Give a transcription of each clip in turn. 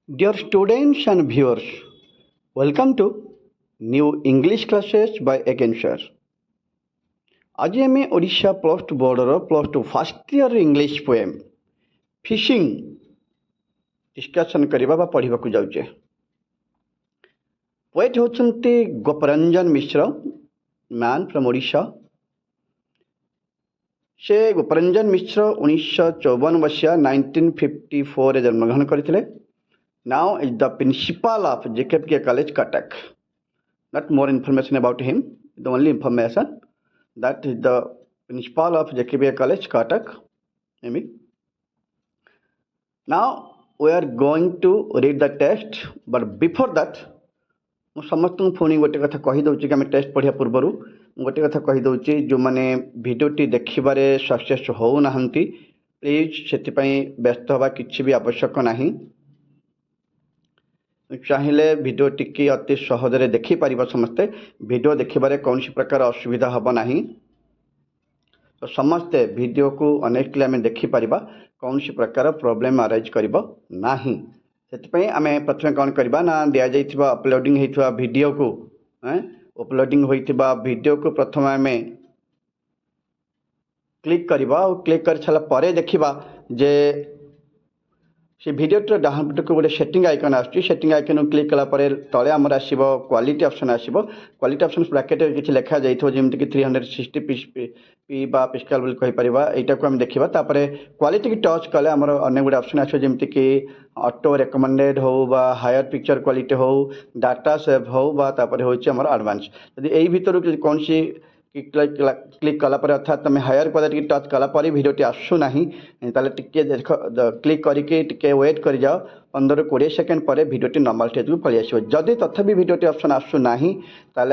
Dear students and viewers, welcome to new English classes by Again Sir. आज आम Odisha plus two border plus two first year English poem fishing discussion करवा पढ़ा जाऊे। Poet होती गोपरंजन मिश्र, man from Odisha. से गोपरंजन मिश्र 1954 मसीहा 1954 जन्मग्रहण करते। Now is the principal of JKPK College, Cuttack. Not more information about him. The only information that is the principal of JKPK College, Cuttack. Amy. Now we are going to read the text, but before that, ମୁଁ ସମସ୍ତଙ୍କୁ ପୁଣି ଗୋଟେ କଥା କହିଦେଉଛି କି ଆମେ test ପଢ଼ିବା ପୂର୍ବରୁ ଗୋଟେ କଥା କହିଦେଉଛି, ଯେଉଁମାନେ ଭିଡ଼ିଓଟି ଦେଖିବାରେ ସକ୍ସେସ୍ ହେଉନାହାନ୍ତି ପ୍ଲିଜ୍ ସେଥିପାଇଁ ବ୍ୟସ୍ତ ହେବା କିଛି ବି ଆବଶ୍ୟକ ନାହିଁ। चाहिए वीडियो टिकी अति सहजरे देखिपर समस्ते वीडियो देखिबारे कौन प्रकार असुविधा हम ना, तो समस्ते वीडियो को अनेकली आम देखिपर कौन प्रकार प्रोब्लेम अराइज कर ना। से आम प्रथम कौन करवा ना दि जा अपलोडिंग होता वीडियो को अपलोडिंग होता वीडियो को प्रथम आम क्लिक करवा और क्लिक कर सारा देखा जे से भिडियोटर डाउन पटक गोटे सेटिंग आइकन आटिंग आइकन क्लिक कलापर तले आमर आसो क्वालिटी ऑप्शन आसो। क्वालिटी ऑप्शन ब्रैकेट किसी लिखा जाइए जमीक 360 पी बा पिस्काल बोली कहीपर यहाँ को आम देखा। क्वालिटी की टच कले आमर अनेक गुड ऑप्शन आसो जमीक ऑटो रिकमेंडेड हो बा हायर पिक्चर क्वालिटी हो डाटा सेव हो बा होमर एडवांस। यदि यही भितर कौन सी क्लिक कलापर अर्थात तुम हायर क्वालिटी टच कलापर भिडियोटी आसूना टे देख क्लिक करके वेट कर जाओ 15-20 सेकेंड पर भिडियोटी नॉर्मल स्टेज को पलि आसो। जदि तथापि भिडियोटी ऑप्शन आसूना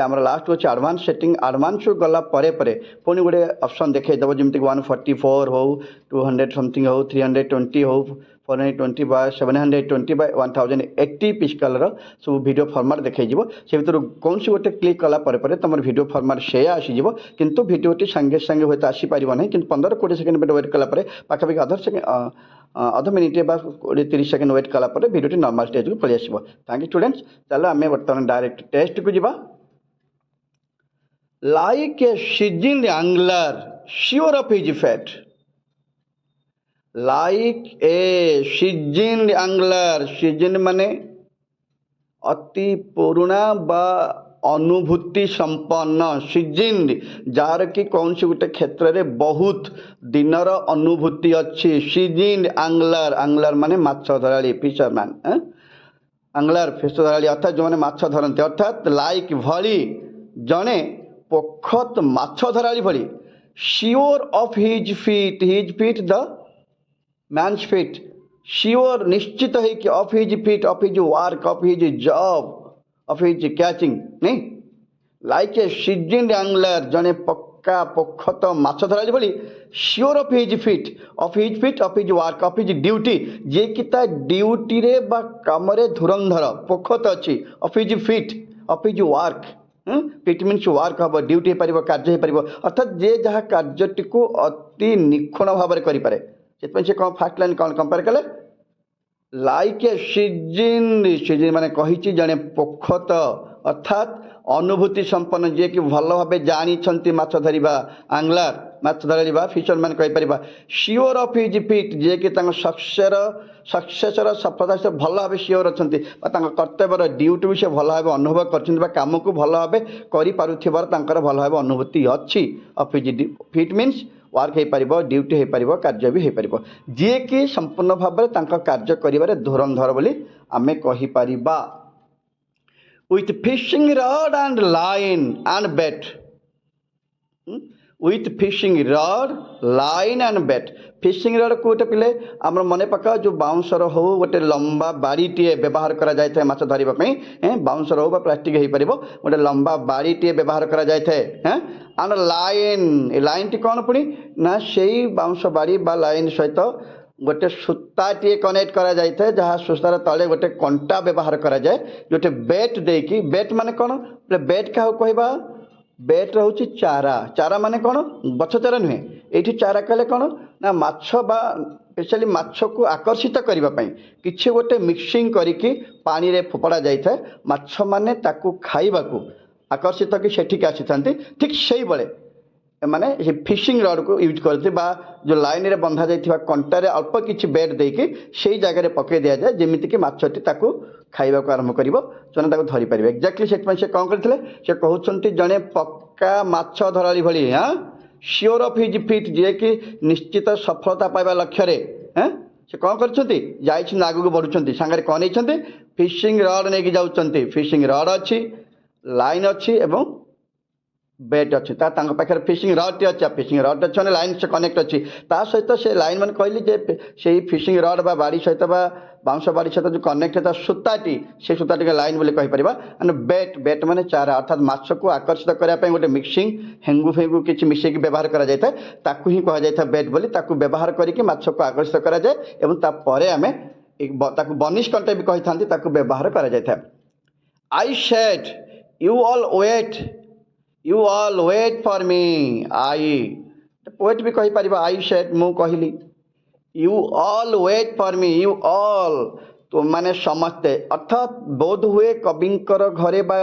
आम लास्ट अच्छे एडवांस सेटिंग एडवांस गला पुणी गोटे ऑप्शन देखा जमीक 144 हो 200 समथिंग हो 320 हो 420 बा 720 बा 1080 पिस्काल सब वीडियो फॉर्मेट देखा से भर कौन सी गोटे क्लिक कलापर तुम वीडियो फॉर्मेट से आसीज किंतु वीडियोटी सांगे सांगे हूँ आसीपर ना कि 15-20 सेकेंड वेट कलापर पाखापाखि अध मिनिटे 30 सेकेंड वेट कलापर वीडियोटी नॉर्मल स्टेज को पलि आसो। Thank you students. चलो आम बर्तमान डायरेक्ट टेस्ट को जीवा। Like a seasoned angler sure of his fate. Like a seasoned angler, season माने अति पुराना बा अनुभूति संपन्न, सीजन्ड जार कि कौन सी गोटे क्षेत्र में बहुत दिनर अनुभूति अच्छी। सीजन्ड एंगलर, एंगलर माने माछ Dharali fisherman, angler fish Dharali अर्थात जो मैंने माछ धरती अर्थात लाइक भली जड़े पोखत माछ धराली भली। Sure of his feet the man's feet, sure निश्चित है कि of his feet of his work of his job of his catching नहीं। लाइक ए सीजन्ड एंगलर जड़े पक्का पोखत माछ धराली भली। Sure of his feet of his work of his duty, जे कि ड्यूटी रे बा काम रे धुरंधर पोखत अच्छी। Of his feet of his work, fit means work हम ड्यूटी हो पार कार्य हो पार अर्थात जे जहाँ कार्यटी को अति निखुण भाव में करें से कौन फास्ट लाइन कौन कंपेयर कले लाइक ए सीजन माने कही जड़े पोखत अर्थात अनुभूति संपन्न जे कि भल भाव जानी माछ धरिबा एंगलर माछ धरिबा फिशरमैन कहीपर। श्योर ऑफ हिज फीट जे कि सक्सेसर सफलता से भल भाव श्योर अच्छा कर्तव्यर ड्यूटी भी से भल भाव अनुभव कर कम को भल भाव कर भल भाव अनुभूति अच्छी। Of his feet means work हो पार ड्यूटी हो पार कार्य भी हो पार जी कि संपूर्ण भाव में कार्य कर धुरंधर बोली आम कहीपर। With fishing rod and line and bait, with fishing rod line and bait. Fishing rod को गोटे पिले आम मन पका जो बाउंसर हो गोटे लंबा बाड़ीटे व्यवहार करा जाए थे माछ धरने बाउंसर हो प्लास्टिक हो पार गोटे लंबा बाड़ीटे व्यवहार करा जाए थे एंड लाइन, लाइन टी कौन पुणी ना से बाउंस बाड़ी बा लाइन सहित गोटे सूताटे कनेक्ट करा जाए थे जहाँ सूतार तले गोटे कंटा व्यवहार करा जाए जोटे बेट देकी। बेट माने कौन बेट क्या कहवा बेट रोचे चारा, चारा माने कौन गछ चारा नुहे ଏଇଠି ଚାରା କଲେ କ'ଣ ନା ମାଛ ବା ସ୍ପେଶାଲି ମାଛକୁ ଆକର୍ଷିତ କରିବା ପାଇଁ କିଛି ଗୋଟେ ମିକ୍ସିଂ କରିକି ପାଣିରେ ଫୋପଡ଼ା ଯାଇଥାଏ। ମାଛମାନେ ତାକୁ ଖାଇବାକୁ ଆକର୍ଷିତ କି ସେଠିକି ଆସିଥାନ୍ତି। ଠିକ୍ ସେଇଭଳି ଏମାନେ ସେ ଫିସିଂ ରଡ଼୍କୁ ୟୁଜ୍ କରନ୍ତି ବା ଯେଉଁ ଲାଇନ୍ରେ ବନ୍ଧା ଯାଇଥିବା କଣ୍ଟାରେ ଅଳ୍ପ କିଛି ବେଟ୍ ଦେଇକି ସେଇ ଜାଗାରେ ପକାଇ ଦିଆଯାଏ, ଯେମିତିକି ମାଛଟି ତାକୁ ଖାଇବାକୁ ଆରମ୍ଭ କରିବ, ସେମାନେ ତାକୁ ଧରିପାରିବେ। ଏକ୍ଜାକ୍ଟଲି ସେଥିପାଇଁ ସେ କ'ଣ କରିଥିଲେ, ସେ କହୁଛନ୍ତି ଜଣେ ପକ୍କା ମାଛ ଧରାଳି ଭଳି ସିଓର ଅଫ୍ ହିଜ୍ ଫିଟ୍, ଯିଏକି ନିଶ୍ଚିତ ସଫଳତା ପାଇବା ଲକ୍ଷ୍ୟରେ ସେ କ'ଣ କରିଛନ୍ତି, ଯାଇଛନ୍ତି ଆଗକୁ ବଢ଼ୁଛନ୍ତି। ସାଙ୍ଗରେ କ'ଣ ନେଇଛନ୍ତି, ଫିସିଂ ରଡ଼୍ ନେଇକି ଯାଉଛନ୍ତି। ଫିସିଂ ରଡ଼୍ ଅଛି, ଲାଇନ୍ ଅଛି ଏବଂ ବେଟ୍ ଅଛି। ତାଙ୍କ ପାଖରେ ଫିସିଂ ରଡ଼୍ଟି ଅଛି। ଫିସିଂ ରଡ଼୍ ଅଛି ମାନେ ଲାଇନ୍ ସେ କନେକ୍ଟ ଅଛି। ତା ସହିତ ସେ ଲାଇନ୍ ମାନେ କହିଲି ଯେ ସେଇ ଫିସିଂ ରଡ଼୍ ବା ବାଡ଼ି ସହିତ ବା ବାଉଁଶ ବାଡ଼ି ସହିତ ଯେଉଁ କନେକ୍ଟ ତା ସୂତାଟି, ସେ ସୂତାଟିকে ଲାଇନ୍ ବୋଲି କହିପାରିବା। ମାନେ ବେଟ୍ ମାନେ ଚାରା, ଅର୍ଥାତ୍ ମାଛକୁ ଆକର୍ଷିତ କରିବା ପାଇଁ ଗୋଟେ ମିକ୍ସିଂ ହେଙ୍ଗୁ ଫେଙ୍ଗୁ କିଛି ମିଶାଇକି ବ୍ୟବହାର କରାଯାଇଥାଏ, ତାକୁ ହିଁ କୁହାଯାଇଥାଏ ବେଟ୍ ବୋଲି। ତାକୁ ବ୍ୟବହାର କରିକି ମାଛକୁ ଆକର୍ଷିତ କରାଯାଏ ଏବଂ ତାପରେ ଆମେ ତାକୁ ବନିଶ କଣ୍ଟା ବି କହିଥାନ୍ତି, ତାକୁ ବ୍ୟବହାର କରାଯାଇଥାଏ। I said you all wait for me. I poet ବି କହିପାରିବା, ଆଇ ସେଡ୍ ମୁଁ କହିଲି, you all wait for me, you all ମାନେ ସମସ୍ତେ, ଅର୍ଥାତ୍ ବୋଧ ହୁଏ କବିଙ୍କର ଘରେ ବା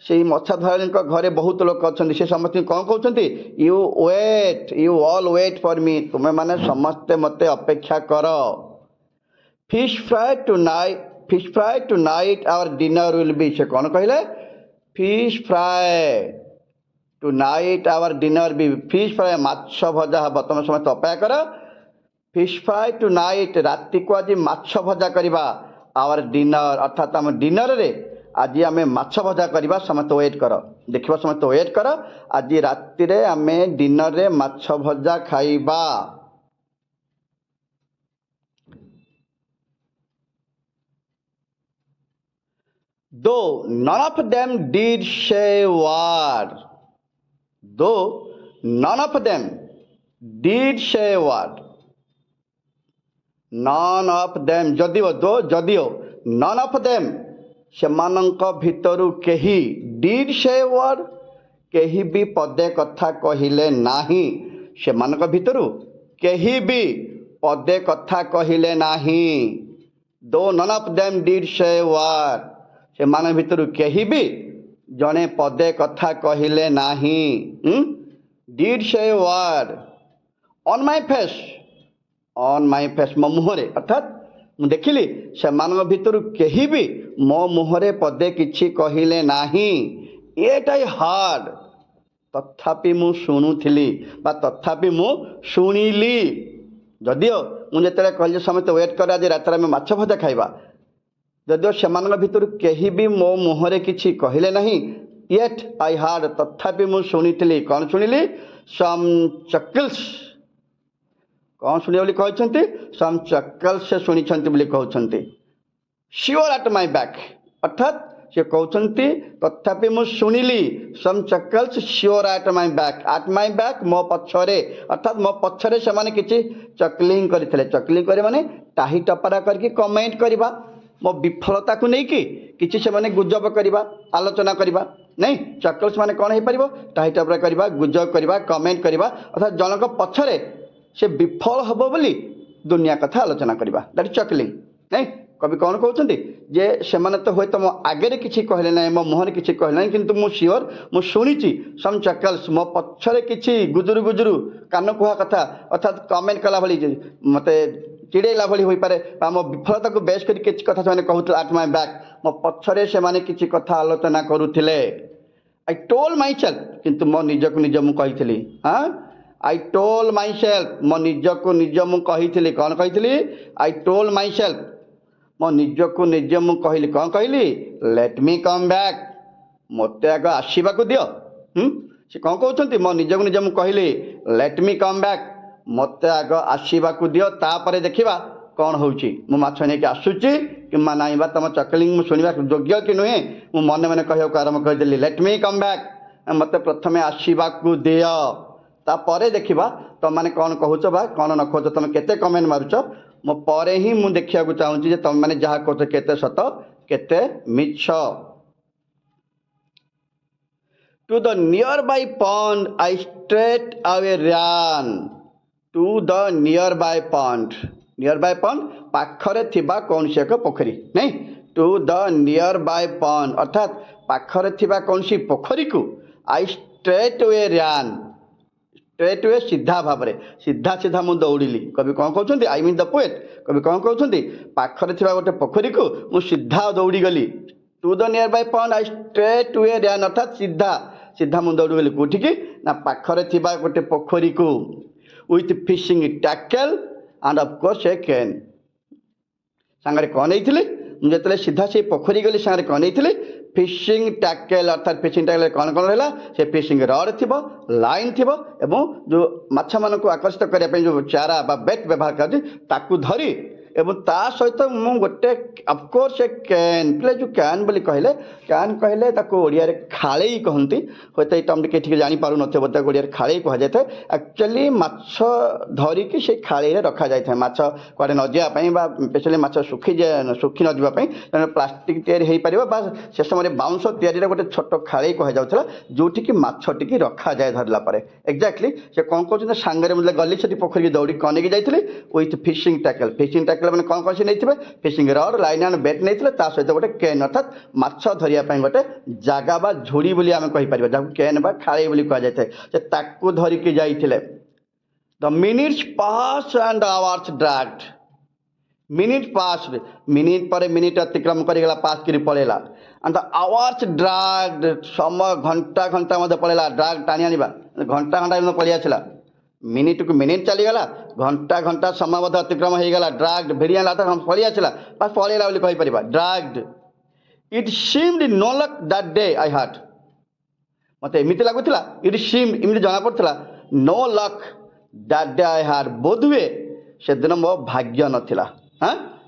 ସେଇ ମଛା ଧରାଳିଙ୍କ ଘରେ ବହୁତ ଲୋକ ଅଛନ୍ତି। ସେ ସମସ୍ତଙ୍କୁ କ'ଣ କହୁଛନ୍ତି, ୟୁ ଅଲ୍ ୱେଟ୍ ଫର୍ ମି, ତୁମେମାନେ ସମସ୍ତେ ମୋତେ ଅପେକ୍ଷା କର। Fish fry tonight our dinner will be. ସେ କ'ଣ କହିଲେ, fish fry tonight our dinner be, fish fry ମାଛ ଭଜା ହେବ, ତୁମେ ସମସ୍ତେ ଅପେକ୍ଷା କର। ଫିଶ୍ ଫ୍ରାଏ ଟୁ ନାଇଟ୍, ରାତିକୁ ଆଜି ମାଛ ଭଜା କରିବା। ଆୱାର ଡିନର୍ ଅର୍ଥାତ୍ ଆମ ଡିନର୍ରେ ଆଜି ଆମେ ମାଛ ଭଜା କରିବା, ସମସ୍ତେ ୱେଟ୍ କର। ଦେଖିବ ସମସ୍ତେ ୱେଟ୍ କର, ଆଜି ରାତିରେ ଆମେ ଡିନର୍ରେ ମାଛ ଭଜା ଖାଇବା। Though none of them did say a word. Though none of them did say a word. None of them, ଯଦିଓ none of them, ସେମାନଙ୍କ ଭିତରୁ କେହି, did say a word, କେହି ବି ପଦେ କଥା କହିଲେ ନାହିଁ। ସେମାନଙ୍କ ଭିତରୁ କେହି ବି ପଦେ କଥା କହିଲେ ନାହିଁ। Though none of them did say a word, ସେମାନଙ୍କ ଭିତରୁ କେହି ବି ଜଣେ ପଦେ କଥା କହିଲେ ନାହିଁ। Did say a word on my face, ମୋ ମୁହଁରେ, ଅର୍ଥାତ୍ ମୁଁ ଦେଖିଲି ସେମାନଙ୍କ ଭିତରୁ କେହି ବି ମୋ ମୁହଁରେ ପଦେ କିଛି କହିଲେ ନାହିଁ। Yet I heard, ତଥାପି ମୁଁ ଶୁଣୁଥିଲି ବା ତଥାପି ମୁଁ ଶୁଣିଲି। ଯଦିଓ ମୁଁ ଯେତେବେଳେ କହିଲି ସମସ୍ତେ ୱେଟ୍ କରେ ଆଜି ରାତିରେ ଆମେ ମାଛ ଭଜା ଖାଇବା, ଯଦିଓ ସେମାନଙ୍କ ଭିତରୁ କେହି ବି ମୋ ମୁହଁରେ କିଛି କହିଲେ ନାହିଁ, ୟେଟ୍ ଆଇ ହାର୍ଡ, ତଥାପି ମୁଁ ଶୁଣିଥିଲି। କ'ଣ ଶୁଣିଲି, ସମ୍ ଚକିଲ୍ସ, କ'ଣ ଶୁଣିବ ବୋଲି କହିଛନ୍ତି, ସମ୍ ଚକିଲ୍ସ ସେ ଶୁଣିଛନ୍ତି ବୋଲି କହୁଛନ୍ତି। ସିଓର ଆଟ୍ ମାଇ ବ୍ୟାକ୍, ଅର୍ଥାତ୍ ସେ କହୁଛନ୍ତି ତଥାପି ମୁଁ ଶୁଣିଲି, ସମ୍ ଚକିଲ୍ସ ସିଓର ଆଟ୍ ମାଇ ବ୍ୟାକ୍, ମୋ ପଛରେ, ଅର୍ଥାତ୍ ମୋ ପଛରେ ସେମାନେ କିଛି ଚକଲିଂ କରିଥିଲେ। ଚକଲିଂ କରିବା ମାନେ ଟାହି ଟପରା କରିକି କମେଣ୍ଟ କରିବା, ମୋ ବିଫଳତାକୁ ନେଇକି କିଛି ସେମାନେ ଗୁଜବ କରିବା, ଆଲୋଚନା କରିବା। ନାଇଁ, ଚକିଲ୍ସ ମାନେ କ'ଣ ହେଇପାରିବ, ଟାହି ଟପରା କରିବା, ଗୁଜବ କରିବା, କମେଣ୍ଟ କରିବା, ଅର୍ଥାତ୍ ଜଣଙ୍କ ପଛରେ ସେ ବିଫଳ ହେବ ବୋଲି ଦୁନିଆ କଥା ଆଲୋଚନା କରିବା, ଦ୍ୟାଟ୍ ଇଜ୍ ଚକଲିଂ। ନାଇଁ, କବି କ'ଣ କହୁଛନ୍ତି ଯେ ସେମାନେ ତ ହୁଏତ ମୋ ଆଗରେ କିଛି କହିଲେ ନାହିଁ, ମୋ ମୁହଁରେ କିଛି କହିଲେ ନାହିଁ, କିନ୍ତୁ ମୁଁ ସିଓର, ମୁଁ ଶୁଣିଛି ସମ୍ ଚକିଲ୍ସ, ମୋ ପଛରେ କିଛି ଗୁଜୁରୁ କାନ କୁହା କଥା, ଅର୍ଥାତ୍ କମେଣ୍ଟ କଲା ଭଳି ମୋତେ ଚିଡ଼େଇଲା ଭଳି ହୋଇପାରେ ବା ମୋ ବିଫଳତାକୁ ବେଶ କରି କିଛି କଥା ସେମାନେ କହୁଥିଲେ। ଆଟ୍ ମାଇ ବ୍ୟାକ୍, ମୋ ପଛରେ ସେମାନେ କିଛି କଥା ଆଲୋଚନା କରୁଥିଲେ। ଆଇ ଟୋଲ୍ଡ ମାଇସେଲ୍ଫ, କିନ୍ତୁ ମୋ ନିଜକୁ ନିଜ ମୁଁ କହିଥିଲି। ଆଇ ଟୋଲ୍ଡ ମାଇସେଲ୍ଫ, ମୋ ନିଜକୁ ନିଜ ମୁଁ କହିଥିଲି। କ'ଣ କହିଥିଲି, ଆଇ ଟୋଲ୍ଡ ମାଇସେଲ୍ଫ, ମୋ ନିଜକୁ ନିଜ ମୁଁ କହିଲି। କ'ଣ କହିଲି, ଲେଟ୍ ମି କମ୍ ବ୍ୟାକ୍, ମୋତେ ଆଗ ଆସିବାକୁ ଦିଅ। ସେ କ'ଣ କହୁଛନ୍ତି, ମୋ ନିଜକୁ ନିଜ ମୁଁ କହିଲି ଲେଟ୍ ମି କମ୍ ବ୍ୟାକ୍, ମୋତେ ଆଗ ଆସିବାକୁ ଦିଅ, ତାପରେ ଦେଖିବା କ'ଣ ହେଉଛି। ମୁଁ ମାଛ ନେଇକି ଆସୁଛି କିମ୍ବା ନାହିଁ, ବା ତୁମ ଚକଲିଂ ମୁଁ ଶୁଣିବା ଯୋଗ୍ୟ କି ନୁହେଁ, ମୁଁ ମନେ ମନେ କହିବାକୁ ଆରମ୍ଭ କରିଦେଲି, ଲେଟ୍ ମି କମ୍ ବ୍ୟାକ୍, ମୋତେ ପ୍ରଥମେ ଆସିବାକୁ ଦିଅ, ତାପରେ ଦେଖିବା ତୁମମାନେ କ'ଣ କହୁଛ ବା କ'ଣ ନ କହୁଛ, ତୁମେ କେତେ କମେଣ୍ଟ ମାରୁଛ, ମୋ ପରେ ହିଁ ମୁଁ ଦେଖିବାକୁ ଚାହୁଁଛି ଯେ ତୁମମାନେ ଯାହା କହୁଛ କେତେ ସତ କେତେ ମିଛ। To the nearby pond I straight away ran. Two the nearby ପଣ୍ଡ। ନିୟର ବାଇ ପଣ୍ଡ ପାଖରେ ଥିବା କୌଣସି ଏକ ପୋଖରୀ, ନାଇଁ ଟୁ ଦ ନିୟର ବାଇ ପଣ୍ଡ ଅର୍ଥାତ୍ ପାଖରେ ଥିବା କୌଣସି ପୋଖରୀକୁ I straightway ran. Straightway ସିଧା ଭାବରେ, ସିଧା ସିଧା ମୁଁ ଦୌଡ଼ିଲି। କବି କ'ଣ କହୁଛନ୍ତି? I mean the poet. କବି କ'ଣ କହୁଛନ୍ତି? ପାଖରେ ଥିବା ଗୋଟେ ପୋଖରୀକୁ ମୁଁ ସିଧା ଦୌଡ଼ିଗଲି। To the nearby pond I straightway Rann ଅର୍ଥାତ୍ ସିଧା ସିଧା ମୁଁ ଦୌଡ଼ିଗଲି କେଉଁଠିକି? ନା ପାଖରେ ଥିବା ଗୋଟେ ପୋଖରୀକୁ। With fishing tackle and of course a can. ସାଙ୍ଗରେ କ'ଣ ନେଇଥିଲି? ମୁଁ ଯେତେବେଳେ ସିଧା ସେଇ ପୋଖରୀ ଗଲି ସାଙ୍ଗରେ କ'ଣ ନେଇଥିଲି? ଫିସିଂ ଟ୍ୟାକେଲ୍ ଅର୍ଥାତ୍ ଫିସିଂ ଟ୍ୟାକେଲ୍ କ'ଣ କ'ଣ ରହିଲା? ସେ ଫିସିଂ ରଡ଼୍ ଥିବ, ଲାଇନ୍ ଥିବ ଏବଂ ଯେଉଁ ମାଛମାନଙ୍କୁ ଆକର୍ଷିତ କରିବା ପାଇଁ ଯେଉଁ ଚାରା ବା ବେଟ୍ ବ୍ୟବହାର କରାଯାଉଛି ତାକୁ ଧରି ଏବଂ ତା ସହିତ ମୁଁ ଗୋଟେ ଅଫକୋର୍ସ ଏ କ୍ୟାନ୍। ପିଲା ଯେଉଁ କ୍ୟାନ୍ ବୋଲି କହିଲେ, କ୍ୟାନ୍ କହିଲେ ତାକୁ ଓଡ଼ିଆରେ ଖାଳେଇ କହନ୍ତି। ହୁଏତ ଏଇ ଟର୍ମଟି କିଏ ଟିକେ ଜାଣିପାରୁନଥିବ, ବୋଧେ ତାକୁ ଓଡ଼ିଆରେ ଖାଳେଇ କୁହାଯାଇଥାଏ। ଆକ୍ଚୁଆଲି ମାଛ ଧରିକି ସେଇ ଖାଳେଇରେ ରଖାଯାଇଥାଏ ମାଛ କୁଆଡ଼େ ନ ଯିବା ପାଇଁ ବା ସ୍ପେଶାଲି ମାଛ ଶୁଖି ନ ଯିବା ପାଇଁ। ତେଣୁ ପ୍ଲାଷ୍ଟିକ୍ ତିଆରି ହୋଇପାରିବ ବା ସେ ସମୟରେ ବାଉଁଶ ତିଆରିର ଗୋଟେ ଛୋଟ ଖାଳେଇ କୁହାଯାଉଥିଲା ଯେଉଁଠିକି ମାଛଟିକି ରଖାଯାଏ ଧରିଲା ପରେ। ଏକ୍ଜାକ୍ଟଲି ସେ କ'ଣ କହୁଛନ୍ତି? ସାଙ୍ଗରେ ମୁଁ ଗଲି ସେଠି ପୋଖରୀକି ଦୌଡ଼ିକି କ'ଣ ନେଇକି ଯାଇଥିଲି? With fishing tackle. Fishing tackle ମାନେ କ'ଣ କ'ଣ ସେ ନେଇଥିବେ? ଫିସିଂ ରଡ଼୍, ଲାଇନ୍ ଆଣ୍ଡ ବେଟ୍ ନେଇଥିଲେ। ତା ସହିତ ଗୋଟେ କେନ୍ ଅର୍ଥାତ୍ ମାଛ ଧରିବା ପାଇଁ ଗୋଟେ ଜାଗା ବା ଝୁଡ଼ି ବୋଲି ଆମେ କହିପାରିବା, ଯାହାକୁ କେନ୍ ବା ଖାଳେଇ ବୋଲି କୁହାଯାଇଥାଏ। ସେ ତାକୁ ଧରିକି ଯାଇଥିଲେ। The minutes passed and hours dragged. Minute passed, minute ପରେ ମିନିଟ୍ ଅତିକ୍ରମ କରିଗଲା, ପାସ୍ କରି ପଳେଇଲା। ଆଣ୍ଡ ଦ ଆୱାର୍ସ ଡ୍ରାଗଡ୍, ସମୟ ଘଣ୍ଟା ଘଣ୍ଟା ମଧ୍ୟ ପଳେଇଲା। ଡ୍ରାଗ୍ ଟାଣି ଆଣିବା, ଘଣ୍ଟା ଘଣ୍ଟା ମଧ୍ୟ ପଳେଇ ଆସିଲା। ମିନିଟ୍କୁ ମିନିଟ୍ ଚାଲିଗଲା, ଘଣ୍ଟା ଘଣ୍ଟା ସମୟ ମଧ୍ୟ ଅତିକ୍ରମ ହୋଇଗଲା। ଡ୍ରାଗଡ୍ ଭିଡ଼ି ଆଣିଲା ଅର୍ଥାତ୍ ପଳେଇ ଆସିଲା ବା ପଳେଇଲା ବୋଲି କହିପାରିବା। Dragged. It seemed no luck that day I had. ମୋତେ ଏମିତି ଲାଗୁଥିଲା, ଇଟ୍ ସିମ୍ଡ ଏମିତି ଜଣାପଡ଼ୁଥିଲା, no luck that day I had, ବୋଧହୁଏ ସେଦିନ ମୋ ଭାଗ୍ୟ ନଥିଲା।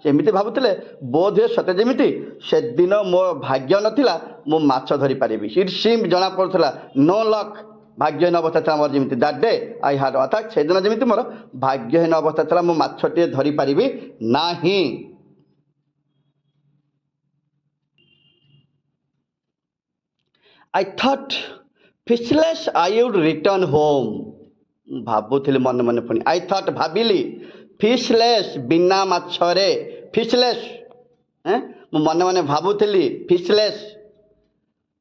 ସେ ଏମିତି ଭାବୁଥିଲେ, ବୋଧହୁଏ ସତେ ଯେମିତି ସେଦିନ ମୋ ଭାଗ୍ୟ ନଥିଲା, ମୁଁ ମାଛ ଧରିପାରିବି। ଇଟ୍ ସିମ୍ଡ ଜଣାପଡ଼ୁଥିଲା, ନୋ ଲକ୍ ଭାଗ୍ୟହୀନ ଅବସ୍ଥା ଥିଲା ମୋର ଯେମିତି, ଦ୍ୟାଟ୍ ଡେ ଆଇ ହାଡ୍ ଅର୍ଥାତ୍ ସେଦିନ ଯେମିତି ମୋର ଭାଗ୍ୟହୀନ ଅବସ୍ଥା ଥିଲା, ମୁଁ ମାଛଟିଏ ଧରିପାରିବି ନାହିଁ। I thought fishless I would return home. ମୁଁ ଭାବୁଥିଲି ମନେ ମନେ, ପୁଣି ଆଇ ଥଟ୍ ଭାବିଲି, ଫିସଲେସ୍ ବିନା ମାଛରେ, ଫିସଲେସ୍ ମୁଁ ମନେ ମନେ ଭାବୁଥିଲି, ଫିସଲେସ୍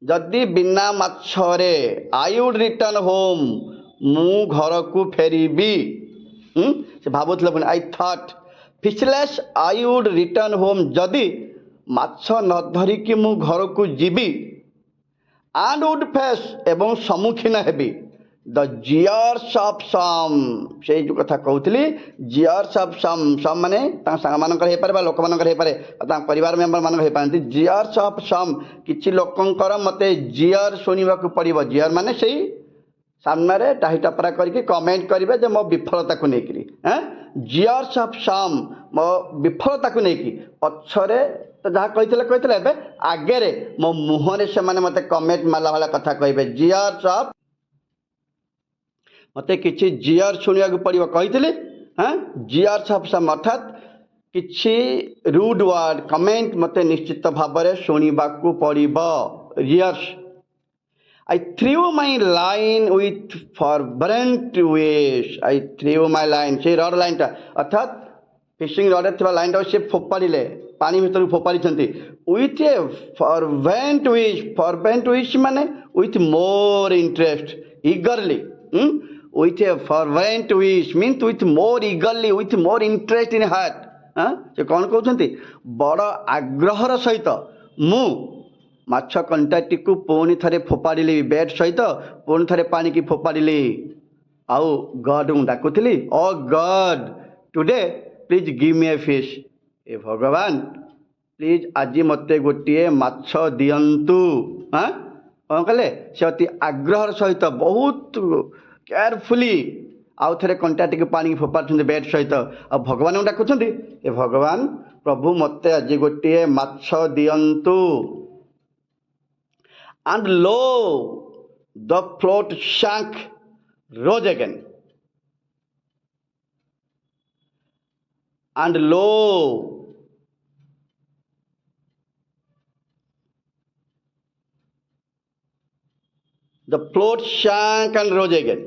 ଯଦି ବିନା ମାଛରେ, ଆଇ ଉଡ୍ ରିଟର୍ନ ହୋମ୍ ମୁଁ ଘରକୁ ଫେରିବି। ସେ ଭାବୁଥିଲେ ପୁଣି I thought fishless I would return home, ଯଦି ମାଛ ନ ଧରିକି ମୁଁ ଘରକୁ ଯିବି। ଆଣ୍ଡ ଉଡ୍ ଫେସ୍ ଏବଂ ସମ୍ମୁଖୀନ ହେବି ଦ ଜିୟର୍ସ ଅଫ୍ ସମ୍। ସେଇ ଯେଉଁ କଥା କହୁଥିଲି, ଜିୟର୍ସ ଅଫ୍ ସମ୍, ସମ୍ ମାନେ ତାଙ୍କ ସାଙ୍ଗମାନଙ୍କର ହେଇପାରେ ବା ଲୋକମାନଙ୍କର ହେଇପାରେ, ତାଙ୍କ ପରିବାର ମେମ୍ବର ମାନଙ୍କର ହେଇପାରନ୍ତି। ଜିୟର୍ସ ଅଫ୍ ସମ୍, କିଛି ଲୋକଙ୍କର ମୋତେ ଜିୟର ଶୁଣିବାକୁ ପଡ଼ିବ। ଜିୟର ମାନେ ସେଇ ସାମ୍ନାରେ ଟାହି ଟପରା କରିକି କମେଣ୍ଟ କରିବେ ଯେ ମୋ ବିଫଳତାକୁ ନେଇକରି। ଜିୟର୍ସ ଅଫ୍ ସମ୍, ମୋ ବିଫଳତାକୁ ନେଇକି। ପଛରେ ତ ଯାହା କହିଥିଲେ କହିଥିଲେ, ଏବେ ଆଗରେ ମୋ ମୁହଁରେ ସେମାନେ ମୋତେ କମେଣ୍ଟ ମାରିଲା ଭଳିଆ କଥା କହିବେ। ଜିୟର୍ସ ଅଫ୍, ମୋତେ କିଛି ଜିୟର ଶୁଣିବାକୁ ପଡ଼ିବ କହିଥିଲି। ଜିୟର୍ସ ଅଫ୍ ସମ୍ ଅର୍ଥାତ୍ କିଛି ରୁଡ୍ ୱାର୍ଡ, କମେଣ୍ଟ ମୋତେ ନିଶ୍ଚିତ ଭାବରେ ଶୁଣିବାକୁ ପଡ଼ିବ। ଜିୟର୍ସ। I threw my line with fervent wish. I threw my line, সেই ରଡ୍ ଲାଇନ୍ଟା ଅର୍ଥାତ୍ ଫିସିଂ ରଡ଼୍ରେ ଥିବା ଲାଇନ୍ଟା ସେ ଫୋପାଡ଼ିଲେ, ପାଣି ଭିତରକୁ ଫୋପାଡ଼ିଛନ୍ତି। With a fervent wish, fervent wish ମାନେ with more interest, eagerly. With a fervent wish means with more eagerly, with more interest in heart. ସେ କ'ଣ କହୁଛନ୍ତି? ବଡ଼ ଆଗ୍ରହର ସହିତ ମୁଁ ମାଛ କଣ୍ଟାଟିକୁ ପୁଣି ଥରେ ଫୋପାଡ଼ିଲି, ବେଟ୍ ସହିତ ପୁଣି ଥରେ ପାଣିକି ଫୋପାଡ଼ିଲି। ଆଉ ଗଡ଼୍କୁ ଡାକୁଥିଲି, ଓ ଗଡ଼୍ ଟୁଡେ ପ୍ଲିଜ୍ ଗିଭ୍ ମି ଏ ଫିଶ୍। ଏ ଭଗବାନ ପ୍ଲିଜ୍ ଆଜି ମୋତେ ଗୋଟିଏ ମାଛ ଦିଅନ୍ତୁ। କ'ଣ କଲେ? ସେ ଅତି ଆଗ୍ରହର ସହିତ ବହୁତ କେୟାରଫୁଲି ଆଉ ଥରେ କଣ୍ଟାଟିକୁ ପାଣିକି ଫୋପାଡ଼ୁଛନ୍ତି ବେଟ୍ ସହିତ। ଆଉ ଭଗବାନଙ୍କୁ ଡାକୁଛନ୍ତି, ଏ ଭଗବାନ ପ୍ରଭୁ ମୋତେ ଆଜି ଗୋଟିଏ ମାଛ ଦିଅନ୍ତୁ। And lo, the float sank, rose again. And lo, the float sank and rose again.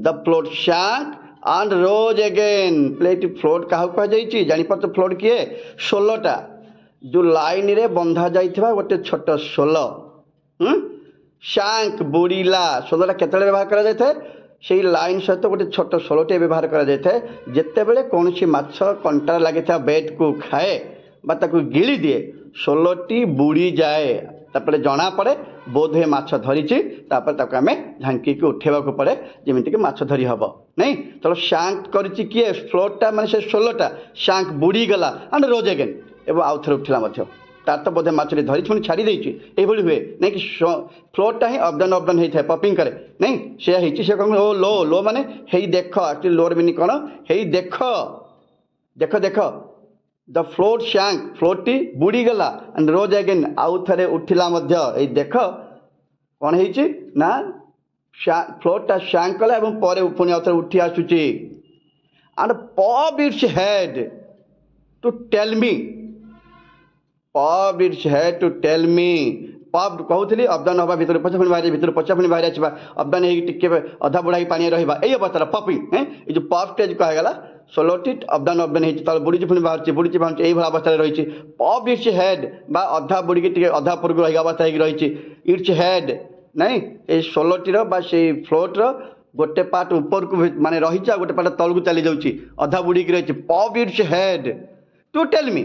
The float sank and rose again plate float କାହାକୁ କୁହାଯାଇଛି ଜାଣିପାରୁଛ ଫ୍ଲୋଟ୍ କିଏ ସୋଲଟା ଯେଉଁ ଲାଇନ୍ରେ ବନ୍ଧା ଯାଇଥିବା ଗୋଟେ ଛୋଟ ସୋଲ sank ବୁଡ଼ିଲା ସୋଲଟା କେତେବେଳେ ବ୍ୟବହାର କରାଯାଇଥାଏ সেই ଲାଇନ୍ ସହିତ ଗୋଟେ ଛୋଟ ସୋଲଟିଏ ବ୍ୟବହାର କରାଯାଇଥାଏ ଯେତେବେଳେ କୌଣସି ମାଛ କଣ୍ଟାରେ ଲାଗିଥିବା ବେଟ୍କୁ ଖାଏ ବା ତାକୁ ଗିଳି ଦିଏ ସୋଲଟି ବୁଡ଼ିଯାଏ ତାପରେ ଜଣାପଡ଼େ ବୋଧହୁଏ ମାଛ ଧରିଛି ତାପରେ ତାକୁ ଆମେ ଝାଙ୍କିକି ଉଠାଇବାକୁ ପଡ଼େ ଯେମିତିକି ମାଛ ଧରି ହେବ ନାଇଁ ତେଣୁ ସାଙ୍କ କରିଛି କିଏ ଫ୍ଲୋଟ୍ଟା ମାନେ ସେ ସୋଲଟା ସାଙ୍କ ବୁଡ଼ିଗଲା ଆଣ୍ଡ ରୋଜ୍ ଏଗେନ୍ ଏବଂ ଆଉ ଥରେ ଉଠିଲା ମଧ୍ୟ ତାର ତ ବୋଧେ ମାଛଟି ଧରିଛି ପୁଣି ଛାଡ଼ି ଦେଇଛି ଏଇଭଳି ହୁଏ ନାଇଁ କି ଫ୍ଲୋଟ୍ଟା ହିଁ ଅପ୍ ଡାଉନ୍ ହେଇଥାଏ ପପିଂ କରେ ନାଇଁ ସେୟା ହେଇଛି ସେ କ'ଣ ଓ ଲୋ ଲୋ ମାନେ ହେଇ ଦେଖ ଆକ୍ଚୁଆଲି ଲୋର ମିନି କ'ଣ ହେଇ ଦେଖ ଦେଖ ଦେଖ ଦ ଫ୍ଲୋଟ୍ ସାଙ୍କ ଫ୍ଲୋଟ୍ଟି ବୁଡ଼ିଗଲା ଆଣ୍ଡ ରୋଜ୍ ଏଗେନ୍ ଆଉ ଥରେ ଉଠିଲା ମଧ୍ୟ ଏଇ ଦେଖ କ'ଣ ହେଇଛି ନା ଫ୍ଲୋଟ୍ଟା ସାଙ୍କ କଲା ଏବଂ ପରେ ପୁଣି ଆଉ ଥରେ ଉଠି ଆସୁଛି and pub it's head to tell me pop its head to tell me pop କହୁଥିଲି ଅବଦାନ ହେବା ଭିତରେ ପଛ ପୁଣି ବାହାରି ଭିତରେ ପଛ ପୁଣି ବାହାରି ଆସିବା ଅବଦାନ ହେଇକି ଟିକେ ଅଧା ବୁଢ଼ା ହେଇକି ପାଣିରେ ରହିବା ଏଇ ଅବସ୍ଥାରେ ପପିଂ ଏଇ ଯେଉଁ ପପ୍ ଷ୍ଟେଜ୍ କୁହାଗଲା ଷୋଲୋଟି ଅବଦାନ ହେଇଛି ତଳେ ବୁଡ଼ିଛି ପୁଣି ବାହାରୁଛି ବୁଡ଼ିଛି ବାହାରୁଛି ଏଇଭଳି ଅବସ୍ଥାରେ ରହିଛି ପପ୍ ଇଟ୍ସ ହେଡ୍ ବା ଅଧା ବୁଡ଼ିକି ଟିକେ ଅଧା ପୂର୍ବରୁ ରହିବା ଅବସ୍ଥା ହେଇକି ରହିଛି ଇଟ୍ସ ହେଡ୍ ନାଇଁ ଏଇ ଷୋଲୋଟିର ବା ସେଇ ଫ୍ଲୋଟ୍ର ଗୋଟେ ପାର୍ଟ ଉପରକୁ ମାନେ ରହିଛି ଆଉ ଗୋଟେ ପାର୍ଟ ତଳକୁ ଚାଲି ଯାଉଛି ଅଧା ବୁଡ଼ିକି ରହିଛି pop its head to tell me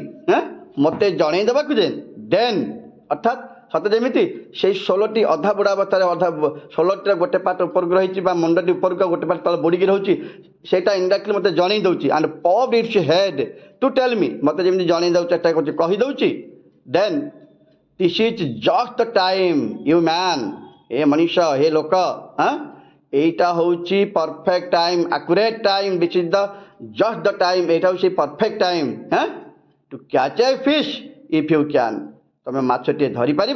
ମୋତେ ଜଣେଇ ଦେବାକୁ ଯେ ଦେନ୍ ଅର୍ଥାତ୍ ସତେ ଯେମିତି ସେଇ ଷୋଲୋଟି ଅଧା ବୁଡ଼ା ଅବସ୍ଥାରେ ଅଧା ଷୋଲୋଟିର ଗୋଟେ ପାର୍ଟ ଉପରକୁ ରହିଛି ବା ମୁଣ୍ଡଟି ଉପରକୁ ଗୋଟେ ପାର୍ଟ ତଳେ ବୁଡ଼ିକି ରହୁଛି ସେଇଟା ଇନଡାଇରେକ୍ଟଲି ମୋତେ ଜଣେଇ ଦେଉଛି and pub it's head to tell me ମୋତେ ଯେମିତି ଜଣେଇ ଦେଉଛି ଚେଷ୍ଟା କରୁଛି କହିଦେଉଛି then this is just the time you man ହେ ମଣିଷ ହେ ଲୋକ এইটা হচ্ছে perfect time accurate time this is the just the time এইটা হচ্ছে perfect time to catch a fish if you can তুমি মাছটিয়ে ধরিপার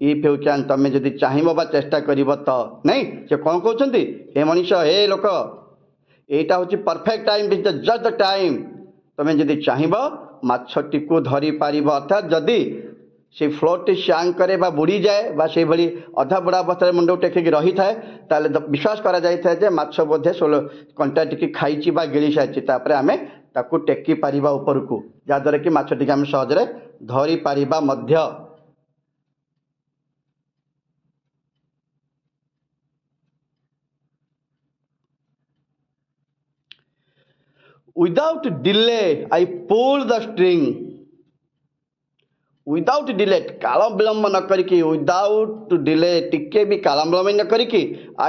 ইফ ইউ ক্যান তুমি যদি চাহিব বা চেষ্টা করব তো নাই সে কম কৌন হে মনীষ হে লোক এইটা হচ্ছে perfect time this the just the time তুমি যদি চাহিব মাছটি ধরিপার অর্থাৎ যদি সেই ফ্লোটটি সাঙ্ক করে বা বুড়ি যায় বা সেইভাবে অধা বুড়া অবস্থায় মুন্ড টেকিকি রহিথায় তাহলে বিশ্বাস করা যাইଥାଏ যে মাছ বোধে কଣ୍ଟାଟିକି ଖାଇଛି ବା ଗିଳି ସାରିଛି ତାପରେ ଆମେ ତାକୁ ଟେକି ପାରିବା ଉପରକୁ ଯାହାଦ୍ୱାରା କି ମାଛଟିକି ଆମେ ସହଜରେ ଧରିପାରିବା ମଧ୍ୟ without delay I pulled the string without delay କାଳ ବିଳମ୍ବ ନ କରିକି without delay ଟିକେ ବି କାଳ ବିଳମ୍ବ ନ କରିକି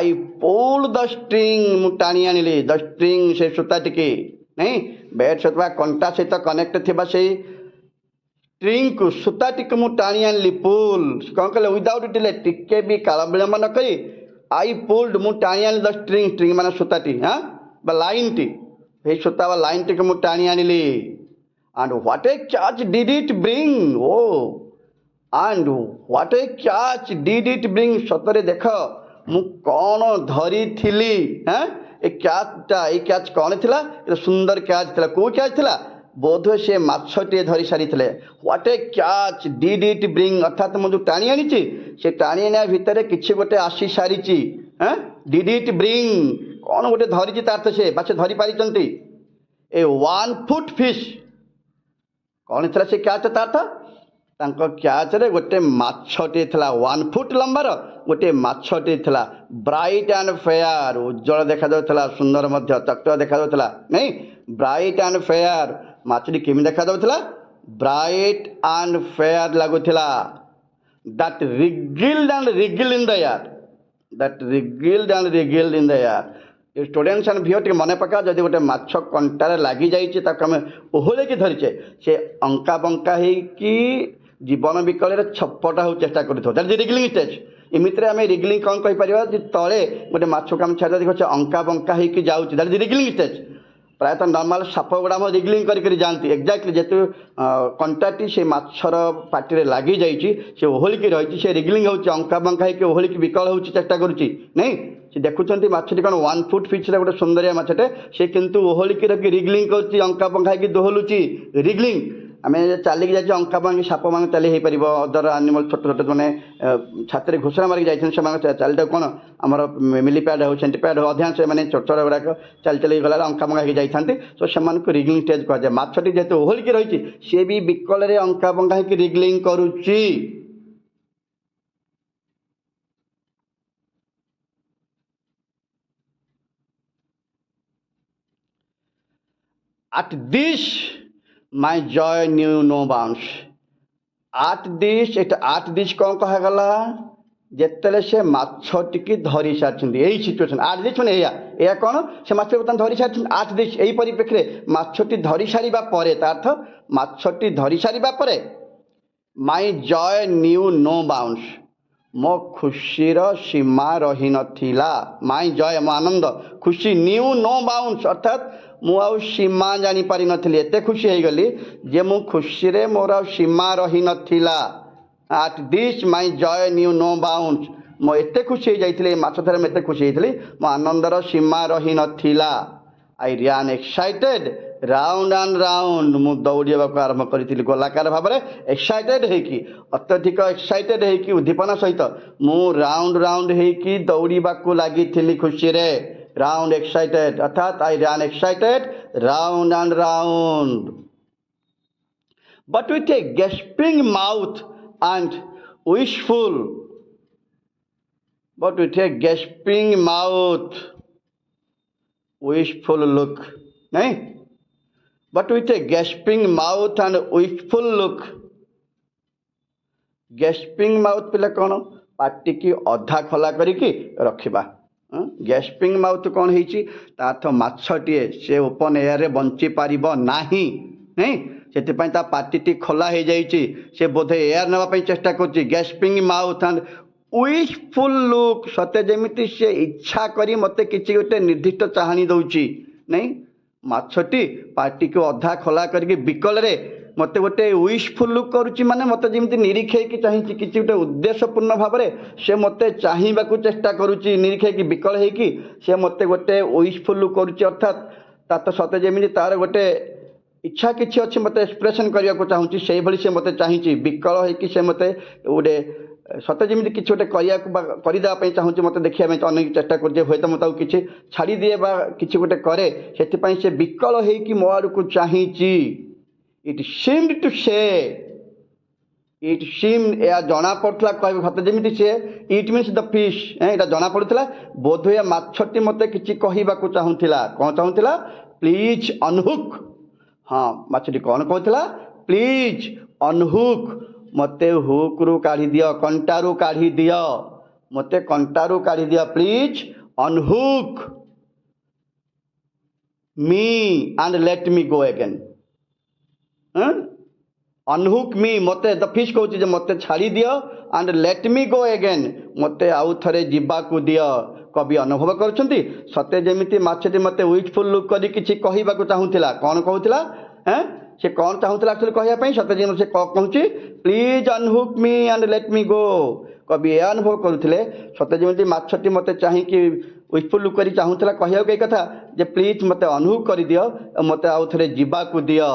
I pulled the string ମୁଁ ଟାଣି ଆଣିଲି the string ସେ ସୂତାଟିକି ନାଇଁ ବେଟ୍ ସହିତ କଣ୍ଟା ସହିତ କନେକ୍ଟ ଥିବା ସେଇ ଷ୍ଟ୍ରିଙ୍ଗକୁ ସୂତାଟିକୁ ମୁଁ ଟାଣି ଆଣିଲି ପୁଲ୍ କ'ଣ କଲେ without delay ଟିକେ ବି କାଳ ବିଳମ୍ବ ନ କରି I pulled ମୁଁ ଟାଣି ଆଣିଲି the string string ମାନେ ସୂତାଟି ବା ଲାଇନ୍ଟି এই ସୂତା ବା ଲାଇନ୍ଟିକୁ ମୁଁ ଟାଣି ଆଣିଲି and what a catch did it bring oh and what a catch did it bring ସତରେ ଦେଖ ମୁଁ କ'ଣ ଧରିଥିଲି ଏ କ୍ୟାଚ୍ଟା ଏଇ କ୍ୟାଚ୍ କ'ଣ ଥିଲା ଏଟା ସୁନ୍ଦର କ୍ୟାଚ୍ ଥିଲା କେଉଁ କ୍ୟାଚ୍ ଥିଲା ବୋଧହୁଏ ସେ ମାଛଟିଏ ଧରି ସାରିଥିଲେ what a catch did it bring ଅର୍ଥାତ୍ ମୁଁ ଯେଉଁ ଟାଣି ଆଣିଛି ସେ ଟାଣି ଆଣିବା ଭିତରେ କିଛି ଗୋଟେ ଆସି ସାରିଛି ଡିଡ୍ ଇଟ୍ ବ୍ରିଙ୍ଗ କ'ଣ ଗୋଟେ ଧରିଛି ତାର ତ ସେ ବା ସେ ଧରିପାରିଛନ୍ତି ଏ 1 foot fish କ'ଣ ଥିଲା ସେ କ୍ୟାଚ୍ ତାର ତ ତାଙ୍କ କ୍ୟାଚ୍ରେ ଗୋଟେ ମାଛଟିଏ ଥିଲା 1 foot ଲମ୍ବାର ଗୋଟିଏ ମାଛଟିଏ ଥିଲା ବ୍ରାଇଟ୍ ଆଣ୍ଡ ଫେୟାର ଉଜ୍ଜଳ ଦେଖାଯାଉଥିଲା ସୁନ୍ଦର ମଧ୍ୟ ଚକଚକ ଦେଖାଯାଉଥିଲା ନାଇଁ ବ୍ରାଇଟ୍ ଆଣ୍ଡ ଫେୟାର ମାଛଟି କେମିତି ଦେଖାଯାଉଥିଲା ବ୍ରାଇଟ୍ ଆଣ୍ଡ ଫେୟାର ଲାଗୁଥିଲା that wriggled and wriggled in the air that wriggled and wriggled in the air students and भिओ टे मन पका जदि गोटे माछ कंटार लगी जाइए आम ओहलेकी धरीचे से अंका बंका होगी जीवन विकल छपटा हो चेष्टा कर रिगलिंग स्टेज एमती आम रिगलिंग कौन कहीपर तले गोटे माछ को आम छाड़ी देखा अंका बंका होगी जाऊँगी रिगलिंग स्टेज प्रायतः नर्माल साप गुड़ा रिगलिंग करके जाती एक्जाक्टली जेतु कंटाटी से माछर पार्टी लगी जाइए से ओहलिकी रही से रिगलिंग हो अंका बंका होगी ओहलिकी विकल हो चेष्टा करुच्ची नहीं से देखुं माछटी कौन 1 foot फिश गोटे सुंदरिया माछटे से किंतु ओहलिकी रखी रिगलिंग कर अंका पंखा की दोहलुची रिगलिंग आम चलिक जाइए अंका मांगी साप मांग चली हो पार अदर आनिमल छोट छोट मैंने छाती घोषणा मारिक जाते चलटा कौन आम मिलीपैड हो सेंटीपैड हो अधिकांश मैंने छोट छोट गुड़ाक चल चल गला अंका मंगा हो जाते सो से रिगलिंग स्टेज कहुए मछटी जेहतु ओहलिकी रही सी भी बिकल अंका बंगा हो wriggling करुच्ची At this my joy knew no bounds. At this कौन कहगला जिते से मछटी की धरी सारी यही सिचुएसन आट दिस मैंने या कौन से मछ बर्तमान धरी सारी आट दिस यही परिप्रेक्षी में मछटी धरी सारा अर्थ मछटी धरी सारा माई जय न्यू नो बाउंड्स मो खुशीर सीमा रही नथिला माई जय मो आनंद खुशी न्यू नो बाउंड्स अर्थात मु आउ सीमा जानी पारि नथिली एते खुशी हो गली जे मु खुशी रे मोर आउ सीमा रही नथिला एट दिस माई जय न्यू नो बाउंड्स मो एते खुशी हो जाइथिले माछ धरे में एते खुशी होइथिली मो आनंदर सीमा रही नथिला I ran excited round and round मु दौड़िया को आरंभ करी गोलाकार भाव में एक्साइटेड होगी अत्यधिक एक्साइटेड होगी उद्दीपना सहित मु राउंड राउंड होगी दौड़ा को लगी खुशी रे राउंड एक्साइटेड अर्थात I run excited round and round but with A gasping mouth and wishful but with A gasping mouth wishful look नहीं but with a gasping mouth and wishful look gasping mouth पिला कौन party की अधा खोला करिकी रखिबा gasping mouth कौन होईची ताथ माछटीए से open air रे बंची पारिबो नाही नहीं सेति पई ता पार्टी टी खोला हो जाईची से बोधे एयर नेबा पई चेष्टा करची gasping mouth and wishful look सते जेमिति से इच्छा करी मते किछि गोटे निर्दिष्ट चाहनी दउची नहीं माछटी पार्टी को अधा खोला करके बिकल रे मते गोटे विशफुल लुक करुच्ची माने मते जेमती निरीक्षे की चाहिए किसी गोटे उद्देश्यपूर्ण भाव में से मते चाहिबाकू चेष्टा करुच्ची निरीक्षे की बिकल है कि से मते गोटे विशफुल लुक करुच्ची अर्थात ता सते जेमती तार गोटे इच्छा किसी अच्छी मते एक्सप्रेशन करने को चाहूँगी से भाई से मते चाहिए बिकल है कि से मते गोटे सते जमी कि गोटे करदेवाई चाहूँगी मत देखा अनेक चेष्टा कर हुए तो मतलब किसी छाड़ी दिए कि गोटे कै से विकल हो मो आड़ को चाहिए इट सीम्ड टू से इट सीम या जना पड़ा कह सत जमी see it means the fish यहाँ जना पड़ा बोधे मछटी मत कि कहवाक चाहूला कौन चाहूला प्लीज अनहुक हाँ मछटी कौन कहला प्लीज अनहुक मते हुक रु काढ़ी दियो कंटारू काढ़ी दियो मते कंटारू काढ़ी दियो please unhook me and let me go again unhook me मते द फिश कहूँ जे मते छाड़ी दियो and let me go again मते आउ थरे जीवाकू दियो कवि अनुभव करुछंती सते जेमिति माछटी मते विशफुल लुक करी किछि कहबाकू चाहूतिला कौन कहूतिला हैं से कौन चाहूला एक्चुअली कहवाई सत्य जी से कहूँ please unhook me and let me go कवि यह अनुभव करुले सत्य जमी मछटी मत चाहिए विशफुल लुक कर चाहूला कहवाक कथा जे प्लीज मत अनहुक कर दियो मत आउ थे जीवाकू दियो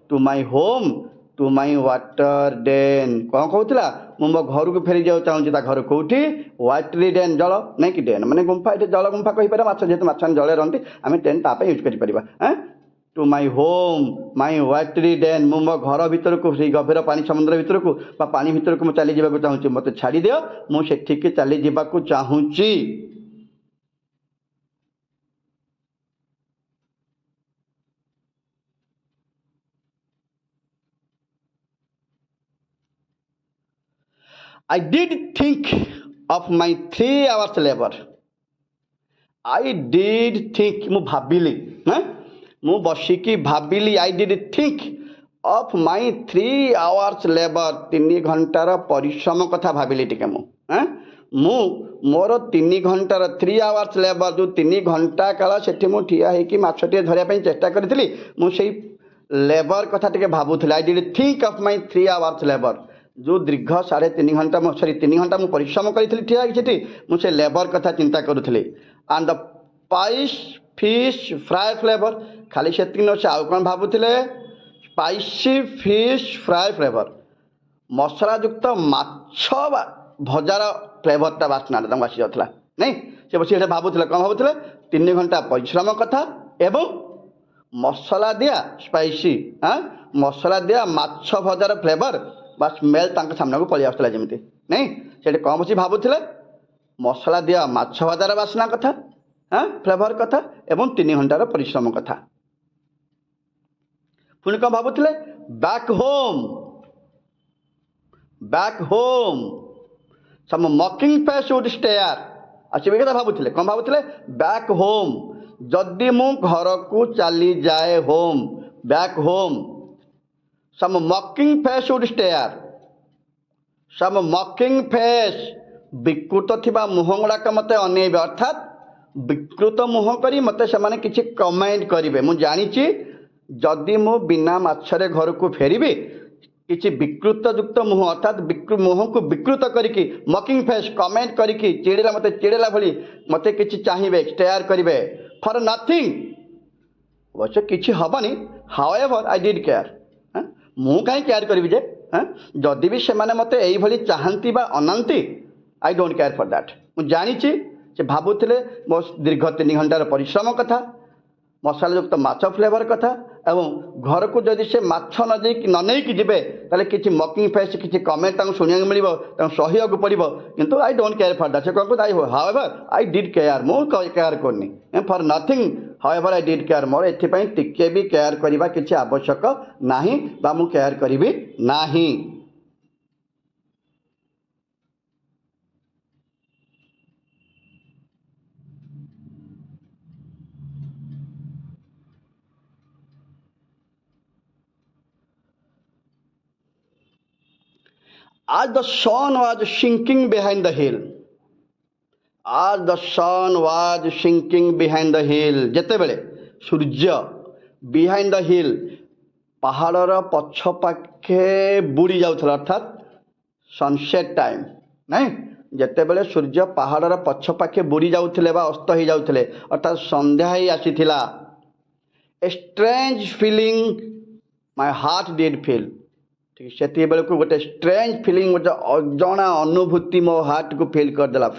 to my home to my water den कौन कहूला मु मो घर को फेरी जाऊ चाहूँगी घर कौटी वाटरी डेन जल नहीं कि डेन मैंने गुंफा ये जल गुंफा कहीपर माछ जेहतु माछ जल रही आम डेन ताप यूज कर to my home my watery den मु मो घर भीतर को गभीर पानी समुद्र भीतर को पानी भीतर को चली जावाक चाहूँगी मत छाड़ी दियो मुझे चली जावाक चाहूँगी I did think of my 3 hours labor. I did think मु भाबिली मु बसिकी भाबिली I did think of my 3 hours labour 3 घंटार परिश्रम कथा भाबिली टिके मु मोर 3 घंटार 3 hours लेबर जो 3 घंटा काल से ठिया होगी मछटे धरने चेष्टा करी मुझे लेबर कथा टे भावुली I did think of my 3 hours labour जो दीर्घ 3.5 घंटा सॉरी 3 घंटा मुझे परिश्रम करी ठिया मुझे लेबर कथा चिंता करुली and the spice fish fry flavour खाली से आउ कौन भावुले ସ୍ପାଇସି ଫିସ୍ ଫ୍ରାଏ ଫ୍ଲେଭର, ମସଲାଯୁକ୍ତ ମାଛ ଭଜାର ଫ୍ଲେଭରଟା ବାସ୍ନାଟା ତାଙ୍କୁ ଆସିଯାଉଥିଲା। ନାଇଁ, ସେ ବସି ସେଟା ଭାବୁଥିଲେ, କ'ଣ ଭାବୁଥିଲେ? 3 ଘଣ୍ଟା ପରିଶ୍ରମ କଥା ଏବଂ ମସଲା ଦିଆ ସ୍ପାଇସି ମସଲା ଦିଆ ମାଛ ଭଜାର ଫ୍ଲେଭର ବା ସ୍ମେଲ୍ ତାଙ୍କ ସାମ୍ନାକୁ ପଳେଇ ଆସୁଥିଲା ଯେମିତି। ନାଇଁ, ସେଠି କ'ଣ ବସି ଭାବୁଥିଲେ? ମସଲା ଦିଆ ମାଛ ଭଜାର ବାସ୍ନା କଥା, ଫ୍ଲେଭର କଥା ଏବଂ 3 ଘଣ୍ଟାର ପରିଶ୍ରମ କଥା। ପୁଣି କ'ଣ ଭାବୁଥିଲେ? ବ୍ୟାକ୍ ହୋମ୍ ସମ୍ ମକିଂ ଫେସ୍ ଉଡ୍ ଷ୍ଟେୟାର। ଆଉ ସେ କଥା ଭାବୁଥିଲେ, କ'ଣ ଭାବୁଥିଲେ? ବ୍ୟାକ୍ ହୋମ୍, ଯଦି ମୁଁ ଘରକୁ ଚାଲିଯାଏ, ହୋମ୍ ବ୍ୟାକ୍ ହୋମ୍, ସମ୍ ମକିଂ ଫେସ୍ ଉଡ୍ ଷ୍ଟେୟାର, ସମ୍ ମକିଂ ଫେସ୍, ବିକୃତ ଥିବା ମୁହଁ ଗୁଡ଼ାକ ମୋତେ ଅନେଇବେ, ଅର୍ଥାତ୍ ବିକୃତ ମୁହଁ କରି ମୋତେ ସେମାନେ କିଛି କମେଣ୍ଟ କରିବେ। ମୁଁ ଜାଣିଛି ଯଦି ମୁଁ ବିନା ମାଛରେ ଘରକୁ ଫେରିବି, କିଛି ବିକୃତ ଯୁକ୍ତ ମୁହଁ ଅର୍ଥାତ୍ ମୁହଁକୁ ବିକୃତ କରିକି ମକିଂ ଫେସ୍ କମେଣ୍ଟ କରିକି ମୋତେ ଚିଡ଼ିଲା ଭଳି ମୋତେ କିଛି ଚାହିଁବେ, ଷ୍ଟେୟାର କରିବେ ଫର୍ ନଥିଂ। ଅବଶ୍ୟ କିଛି ହେବନି, ହାଉଏଭର ଆଇ ଡିଡ୍ କେୟାର। ମୁଁ କାହିଁ କେୟାର କରିବି ଯେ? ଯଦି ବି ସେମାନେ ମୋତେ ଏଇଭଳି ଚାହାନ୍ତି ବା ଅନାନ୍ତି, I don't care for that. ମୁଁ ଜାଣିଛି ସେ ଭାବୁଥିଲେ ମୋ ଦୀର୍ଘ 3 ଘଣ୍ଟାର ପରିଶ୍ରମ କଥା, ମସଲାଯୁକ୍ତ ମାଛ ଫ୍ଲେଭର କଥା ଏବଂ ଘରକୁ ଯଦି ସେ ମାଛ ନ ନେଇକି ଯିବେ ତାହେଲେ କିଛି ମକିଂ ଫେସ୍, କିଛି କମେଣ୍ଟ ତାଙ୍କୁ ଶୁଣିବାକୁ ମିଳିବ, ତାଙ୍କୁ ସହିବାକୁ ପଡ଼ିବ। କିନ୍ତୁ I don't care for that. ସେ କ'ଣ କହୁଛନ୍ତି? ହାଉଏଭର ଆଇ ଡିଡ୍ କେୟାର, ମୁଁ କେୟାର କରୁନି। For nothing however I did care, ମୋର ଏଥିପାଇଁ ଟିକେ ବି କେୟାର କରିବା କିଛି ଆବଶ୍ୟକ ନାହିଁ ବା ମୁଁ କେୟାର କରିବି ନାହିଁ। As the sun was sinking behind the hill, as the sun was sinking behind the hill, ଯେତେବେଳେ ସୂର୍ଯ୍ୟ behind the hill ପାହାଡ଼ର ପଛ ପାଖେ ବୁଡ଼ି ଯାଉଥିଲା, ଅର୍ଥାତ୍ ସନସେଟ୍ ଟାଇମ୍। ନାଇଁ, ଯେତେବେଳେ ସୂର୍ଯ୍ୟ ପାହାଡ଼ର ପଛ ପାଖେ ବୁଡ଼ି ଯାଉଥିଲେ ବା ଅସ୍ତ ହେଇଯାଉଥିଲେ, ଅର୍ଥାତ୍ ସନ୍ଧ୍ୟା ହେଇ ଆସିଥିଲା, a strange feeling my heart did feel. ଠିକ୍ ସେତିକିବେଳକୁ ଗୋଟେ ଷ୍ଟ୍ରେଞ୍ଜ ଫିଲିଂ, ଗୋଟେ ଅଜଣା ଅନୁଭୂତି ମୋ ହାର୍ଟକୁ ଫିଲ୍ କରିଦେଲା।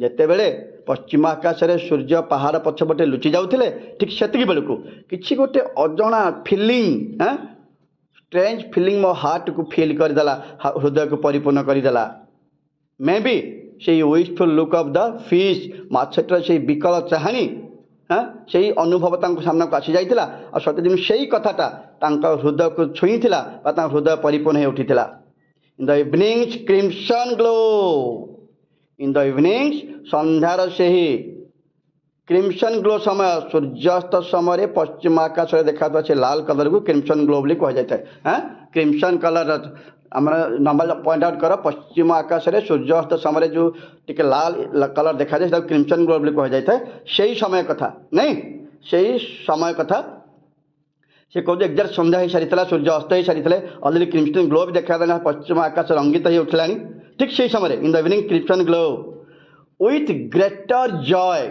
ଯେତେବେଳେ ପଶ୍ଚିମ ଆକାଶରେ ସୂର୍ଯ୍ୟ ପାହାଡ଼ ପଛପଟେ ଲୁଚି ଯାଉଥିଲେ, ଠିକ୍ ସେତିକି ବେଳକୁ କିଛି ଗୋଟେ ଅଜଣା ଫିଲିଂ, ଷ୍ଟ୍ରେଞ୍ଜ ଫିଲିଂ ମୋ ହାର୍ଟକୁ ଫିଲ୍ କରିଦେଲା, ହୃଦୟକୁ ପରିପୂର୍ଣ୍ଣ କରିଦେଲା। ମେ ବି ସେଇ ୱିଷ୍ଟଫୁଲ୍ ଲୁକ୍ ଅଫ୍ ଦ ଫିଶ୍, ମାଛଟିର ସେଇ ବିକଳ ଚାହାଣୀ, ସେଇ ଅନୁଭବ ତାଙ୍କ ସାମ୍ନାକୁ ଆସିଯାଇଥିଲା। ଆଉ ସତେଦିନ ସେଇ କଥାଟା ତାଙ୍କ ହୃଦୟକୁ ଛୁଇଁଥିଲା ବା ତାଙ୍କ ହୃଦୟ ପରିପୂର୍ଣ୍ଣ ହୋଇ ଉଠିଥିଲା। In the evenings crimson glow, in the evenings, ସନ୍ଧ୍ୟାର ସେହି କ୍ରିମ୍ସନ୍ ଗ୍ଲୋ ସମୟ, ସୂର୍ଯ୍ୟାସ୍ତ ସମୟରେ ପଶ୍ଚିମ ଆକାଶରେ ଦେଖାଯାଉଥିବା ସେ ଲାଲ କଲର୍କୁ କ୍ରିମ୍ସନ୍ ଗ୍ଲୋ ବୋଲି କୁହାଯାଇଥାଏ। କ୍ରିମ୍ସନ୍ କଲର୍ ଆମର ନମ୍ବର ପଏଣ୍ଟ ଆଉଟ୍ କର, ପଶ୍ଚିମ ଆକାଶରେ ସୂର୍ଯ୍ୟାସ୍ତ ସମୟରେ ଯେଉଁ ଟିକେ ଲାଲ କଲର୍ ଦେଖାଯାଏ ତାକୁ କ୍ରିମ୍ସନ୍ ଗ୍ଲୋ ବୋଲି କୁହାଯାଇଥାଏ। ସେଇ ସମୟ କଥା, ନାଇଁ, ସେଇ ସମୟ କଥା ସେ କହୁଛି। ଏକ୍ଜାକ୍ଟ ସନ୍ଧ୍ୟା ହେଇସାରିଥିଲା, ସୂର୍ଯ୍ୟ ଅସ୍ତ ହେଇସାରିଥିଲେ, ଅଲରେଡ଼ି କ୍ରିମ୍ସନ୍ ଗ୍ଲୋ ବି ଦେଖାଦେଲା, ପଶ୍ଚିମ ଆକାଶ ରଙ୍ଗିତ ହେଇ ଉଠିଲାଣି। ଠିକ୍ ସେଇ ସମୟରେ in the evening crimson glow with greater joy,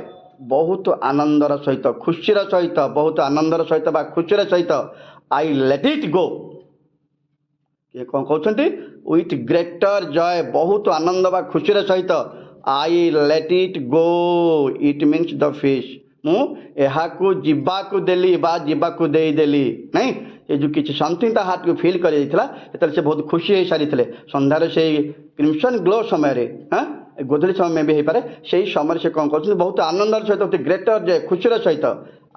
ବହୁତ ଆନନ୍ଦର ସହିତ, ଖୁସିର ସହିତ, ବହୁତ ଆନନ୍ଦର ସହିତ ବା ଖୁସିର ସହିତ, ଆଇ ଲେଟ୍ ଇଟ୍ ଗୋ। କିଏ କ'ଣ କହୁଛନ୍ତି? ୱିଥ୍ ଗ୍ରେଟର୍ ଜୟ, ବହୁତ ଆନନ୍ଦ ବା ଖୁସିର ସହିତ, I let it go, it means the fish, ମୁଁ ଏହାକୁ ଯିବାକୁ ଦେଲି ବା ଯିବାକୁ ଦେଇଦେଲି। ନାଇଁ, ଏ ଯେଉଁ କିଛି ସମଥିଙ୍ଗ ତା ହାର୍ଟକୁ ଫିଲ୍ କରିଯାଇଥିଲା, ସେତେବେଳେ ସେ ବହୁତ ଖୁସି ହେଇସାରିଥିଲେ। ସନ୍ଧ୍ୟାରେ ସେଇ କ୍ରିମ୍ସନ୍ ଗ୍ଲୋ ସମୟରେ, ଗୋଧୂଳି ସମୟ ମେ ବି ହେଇପାରେ, ସେଇ ସମୟରେ ସେ କ'ଣ କରୁଛନ୍ତି? ବହୁତ ଆନନ୍ଦର ସହିତ, ଗ୍ରେଟର୍ ଜୟ, ଖୁସିର ସହିତ,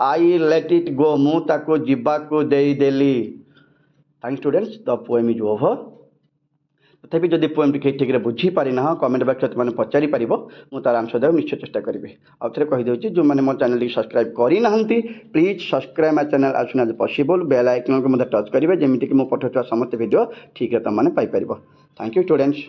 ଆଇ ଲେଟ୍ ଇଟ୍ ଗୋ, ମୁଁ ତାକୁ ଯିବାକୁ ଦେଇଦେଲି। Thank students, the poem is over. ତଥାପି ଯଦି ପୋଏମ୍ଟି ଠିକ୍ରେ ବୁଝିପାରିନାହଁ, କମେଣ୍ଟ ବକ୍ସରେ ତୁମେ ପଚାରିପାରିବ, ମୁଁ ତା'ର ଆନ୍ସର ଦେବାକୁ ନିଶ୍ଚୟ ଚେଷ୍ଟା କରିବି। ଆଉ ଥରେ କହିଦେଉଛି, ଯେଉଁମାନେ ମୋ ଚ୍ୟାନେଲଟିକୁ ସବସ୍କ୍ରାଇବ୍ କରିନାହାନ୍ତି, please subscribe my channel as soon as possible. Bell ଆଇକନ୍କୁ ମଧ୍ୟ ଟଚ୍ କରିବେ, ଯେମିତିକି ମୁଁ ପଠାଉଥିବା ସମସ୍ତ ଭିଡ଼ିଓ ଠିକ୍ରେ ତୁମମାନେ ପାଇପାରିବ। Thank you students.